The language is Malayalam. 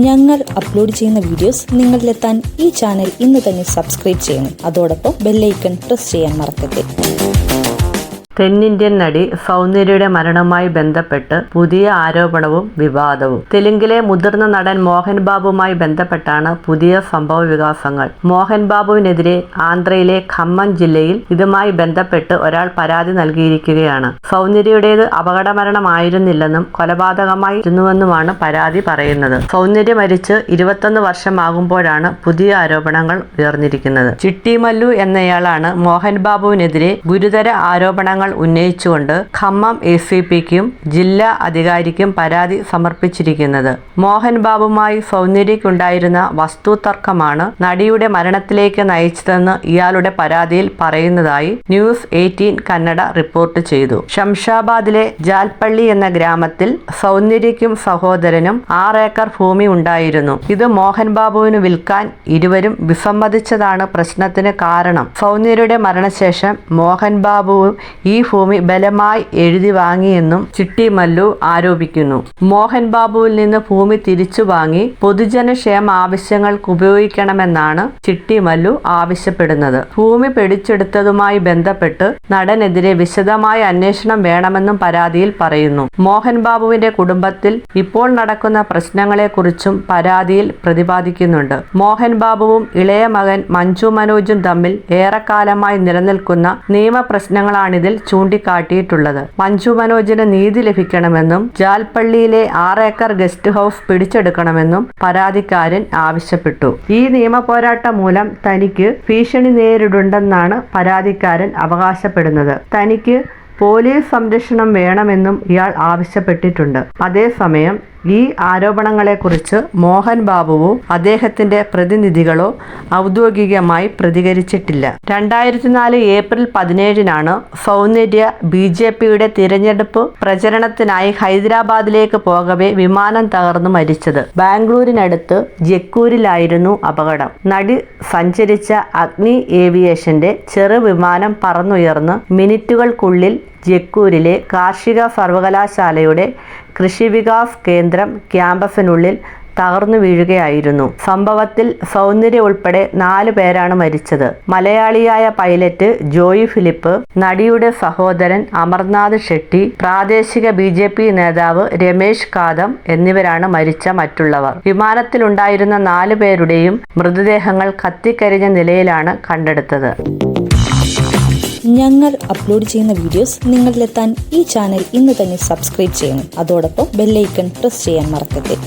ഞങ്ങൾ അപ്ലോഡ് ചെയ്യുന്ന വീഡിയോസ് നിങ്ങളിലെത്താൻ ഈ ചാനൽ ഇന്ന് തന്നെ സബ്സ്ക്രൈബ് ചെയ്യണം. അതോടൊപ്പം ബെല്ലൈക്കൺ പ്രസ് ചെയ്യാൻ മറക്കരുത്. തെന്നിന്ത്യൻ നടി സൗന്ദര്യയുടെ മരണവുമായി ബന്ധപ്പെട്ട് പുതിയ ആരോപണവും വിവാദവും. തെലുങ്കിലെ മുതിർന്ന നടൻ മോഹൻ ബാബുവുമായി ബന്ധപ്പെട്ടാണ് പുതിയ സംഭവ വികാസങ്ങൾ. മോഹൻ ബാബുവിനെതിരെ ആന്ധ്രയിലെ ഖമ്മം ജില്ലയിൽ ഇതുമായി ബന്ധപ്പെട്ട് ഒരാൾ പരാതി നൽകിയിരിക്കുകയാണ്. സൗന്ദര്യയുടേത് അപകടമരണമായിരുന്നില്ലെന്നും കൊലപാതകമായിരുന്നുവെന്നുമാണ് പരാതി പറയുന്നത്. സൗന്ദര്യ മരിച്ച് 21 വർഷമാകുമ്പോഴാണ് പുതിയ ആരോപണങ്ങൾ ഉയർന്നിരിക്കുന്നത്. ചിട്ടി മല്ലു എന്നയാളാണ് മോഹൻ ബാബുവിനെതിരെ ഗുരുതര ആരോപണങ്ങൾ ഉന്നയിച്ചുകൊണ്ട് ഖമ്മം ACPക്കും ജില്ലാ അധികാരിക്കും പരാതി സമർപ്പിച്ചിരിക്കുന്നത്. മോഹൻ ബാബുമായി സൗന്ദര്യക്കുണ്ടായിരുന്ന വസ്തുതർക്കമാണ് നടിയുടെ മരണത്തിലേക്ക് നയിച്ചതെന്ന് ഇയാളുടെ പരാതിയിൽ പറയുന്നതായി ന്യൂസ് 18 കന്നഡ റിപ്പോർട്ട് ചെയ്തു. ശംഷാബാദിലെ ജാൽപ്പള്ളി എന്ന ഗ്രാമത്തിൽ സൗന്ദര്യക്കും സഹോദരനും 6 ഏക്കർ ഭൂമി ഉണ്ടായിരുന്നു. ഇത് മോഹൻ ബാബുവിന് വിൽക്കാൻ ഇരുവരും വിസമ്മതിച്ചതാണ് പ്രശ്നത്തിന് കാരണം. സൗന്ദര്യയുടെ മരണശേഷം മോഹൻ ബാബു ഈ ഭൂമി ബലമായി എഴുതി വാങ്ങിയെന്നും ചിട്ടി മല്ലു ആരോപിക്കുന്നു. മോഹൻ ബാബുവിൽ നിന്ന് ഭൂമി തിരിച്ചു വാങ്ങി പൊതുജനക്ഷേമ ആവശ്യങ്ങൾക്ക് ഉപയോഗിക്കണമെന്നാണ് ചിട്ടി മല്ലു ആവശ്യപ്പെടുന്നത്. ഭൂമി പിടിച്ചെടുത്തതുമായി ബന്ധപ്പെട്ട് നടനെതിരെ വിശദമായ അന്വേഷണം വേണമെന്നും പരാതിയിൽ പറയുന്നു. മോഹൻ ബാബുവിന്റെ കുടുംബത്തിൽ ഇപ്പോൾ നടക്കുന്ന പ്രശ്നങ്ങളെക്കുറിച്ചും പരാതിയിൽ പ്രതിപാദിക്കുന്നുണ്ട്. മോഹൻ ബാബുവും ഇളയ മകൻ മഞ്ജു മനോജും തമ്മിൽ ഏറെക്കാലമായി നിലനിൽക്കുന്ന നിയമപ്രശ്നങ്ങളാണിതിൽ ചൂണ്ടിക്കാട്ടിയിട്ടുള്ളത്. മഞ്ജു മനോജിന് നീതി ലഭിക്കണമെന്നും ജാൽപ്പള്ളിയിലെ 6 ഏക്കർ ഗസ്റ്റ് ഹൗസ് പിടിച്ചെടുക്കണമെന്നും പരാതിക്കാരൻ ആവശ്യപ്പെട്ടു. ഈ നിയമ പോരാട്ടം മൂലം തനിക്ക് ഭീഷണി നേരിടുണ്ടെന്നാണ് പരാതിക്കാരൻ അവകാശപ്പെടുന്നത്. തനിക്ക് പോലീസ് സംരക്ഷണം വേണമെന്നും ഇയാൾ ആവശ്യപ്പെട്ടിട്ടുണ്ട്. അതേസമയം ഈ ആരോപണങ്ങളെക്കുറിച്ച് മോഹൻ ബാബുവോ അദ്ദേഹത്തിന്റെ പ്രതിനിധികളോ ഔദ്യോഗികമായി പ്രതികരിച്ചിട്ടില്ല. 2004 ഏപ്രിൽ 17 സൗന്ദര്യ BJPയുടെ തിരഞ്ഞെടുപ്പ് പ്രചരണത്തിനായി ഹൈദരാബാദിലേക്ക് പോകവെ വിമാനം തകർന്നു മരിച്ചത്. ബാംഗ്ലൂരിനടുത്ത് ജക്കൂരിലായിരുന്നു അപകടം. നടി സഞ്ചരിച്ച അഗ്നി ഏവിയേഷന്റെ ചെറു വിമാനം പറന്നുയർന്ന് മിനിറ്റുകൾക്കുള്ളിൽ ജക്കൂരിലെ കാർഷിക സർവകലാശാലയുടെ കൃഷി വികാസ് കേന്ദ്രം ക്യാമ്പസിനുള്ളിൽ തകർന്നു വീഴുകയായിരുന്നു. സംഭവത്തിൽ സൗന്ദര്യ ഉൾപ്പെടെ 4 പേരാണ് മരിച്ചത്. മലയാളിയായ പൈലറ്റ് ജോയി ഫിലിപ്പ്, നടിയുടെ സഹോദരൻ അമർനാഥ് ഷെട്ടി, പ്രാദേശിക BJP നേതാവ് രമേശ് കാദം എന്നിവരാണ് മരിച്ച മറ്റുള്ളവർ. വിമാനത്തിലുണ്ടായിരുന്ന 4 പേരുടെയും മൃതദേഹങ്ങൾ കത്തിക്കരിഞ്ഞ നിലയിലാണ് കണ്ടെടുത്തത്. ഞങ്ങൾ അപ്ലോഡ് ചെയ്യുന്ന വീഡിയോസ് നിങ്ങളിലെത്താൻ ഈ ചാനൽ ഇന്ന് തന്നെ സബ്സ്ക്രൈബ് ചെയ്യണം. അതോടൊപ്പം ബെല്ലൈക്കൺ പ്രസ് ചെയ്യാൻ മറക്കരുത്.